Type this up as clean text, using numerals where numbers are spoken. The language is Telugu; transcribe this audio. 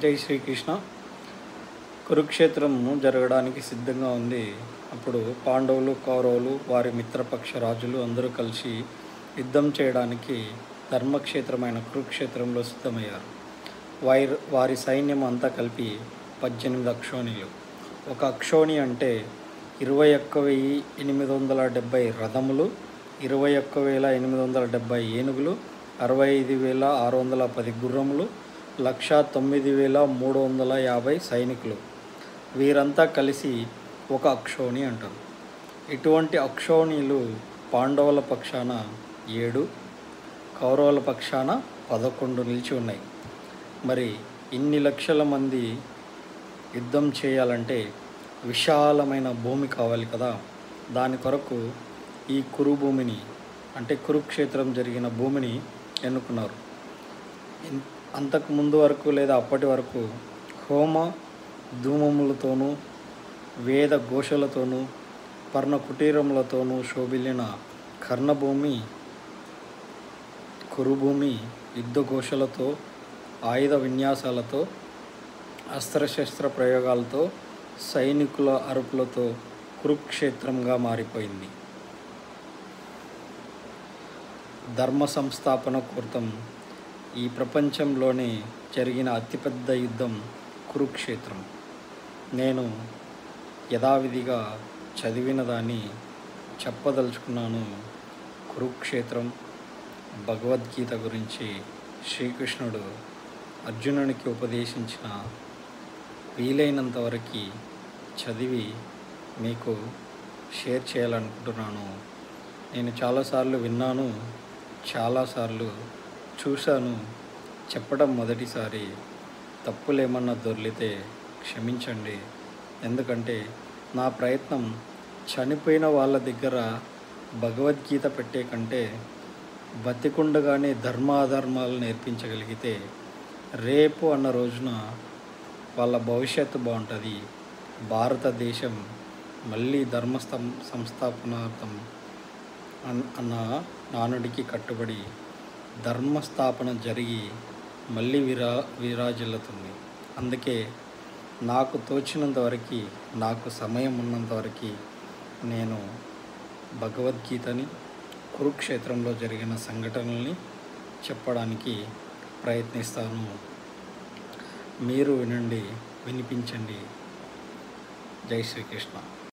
జై శ్రీకృష్ణ. కురుక్షేత్రం జరగడానికి సిద్ధంగా ఉంది. అప్పుడు పాండవులు, కౌరవులు, వారి మిత్రపక్ష రాజులు అందరూ కలిసి యుద్ధం చేయడానికి ధర్మక్షేత్రమైన కురుక్షేత్రంలో సిద్ధమయ్యారు. వారి సైన్యం అంతా కలిపి 18 అక్షోణిలు. ఒక అక్షోణి అంటే 21,870 రథములు, 21,870 ఏనుగులు, 65,610 గుర్రములు, 1,09,350 సైనికులు. వీరంతా కలిసి ఒక అక్షోణి అంటారు. ఇటువంటి అక్షోణిలు పాండవుల పక్షాన 7, కౌరవుల పక్షాన 11 నిలిచి ఉన్నాయి. మరి ఇన్ని లక్షల మంది యుద్ధం చేయాలంటే విశాలమైన భూమి కావాలి కదా. దాని కొరకు ఈ కురుభూమిని అంటే కురుక్షేత్రం జరిగిన భూమిని ఎన్నుకున్నారు. అంతకు ముందు వరకు లేదా అప్పటి వరకు హోమ ధూమములతోనూ వేద ఘోషలతోనూ పర్ణ కుటీరములతోనూ శోభిల్లిన కర్ణభూమి కురుభూమి యుద్ధ ఘోషలతో, ఆయుధ విన్యాసాలతో, అస్త్రశస్త్ర ప్రయోగాలతో, సైనికుల అరుపులతో కురుక్షేత్రంగా మారిపోయింది. ధర్మ సంస్థాపన కోర్తం ఈ ప్రపంచంలోనే జరిగిన అతిపెద్ద యుద్ధం కురుక్షేత్రం. నేను యథావిధిగా చదివిన దాన్ని చెప్పదలుచుకున్నాను. కురుక్షేత్రం భగవద్గీత గురించి శ్రీకృష్ణుడు అర్జునునికి ఉపదేశించిన వీలైనంత వరకు చదివి మీకు షేర్ చేయాలనుకుంటున్నాను. నేను చాలాసార్లు విన్నాను, చాలాసార్లు చూశాను. చెప్పడం మొదటిసారి. తప్పులేమన్నా దొర్లితే క్షమించండి. ఎందుకంటే నా ప్రయత్నం చనిపోయిన వాళ్ళ దగ్గర భగవద్గీత పెట్టే కంటే బతికుండగానే ధర్మాధర్మాలు నేర్పించగలిగితే రేపు అన్న రోజున వాళ్ళ భవిష్యత్తు బాగుంటుంది. భారతదేశం మళ్ళీ సంస్థాపనార్థం అన్న నానుడికి కట్టుబడి ధర్మస్థాపన జరిగి మళ్ళీ విరాజిల్లుతుంది. అందుకే నాకు తోచినంత వరకు, నాకు సమయం ఉన్నంత వరకు నేను భగవద్గీతని, కురుక్షేత్రంలో జరిగిన సంఘటనల్ని చెప్పడానికి ప్రయత్నిస్తాను. మీరు వినండి, వినిపించండి. జై శ్రీకృష్ణ.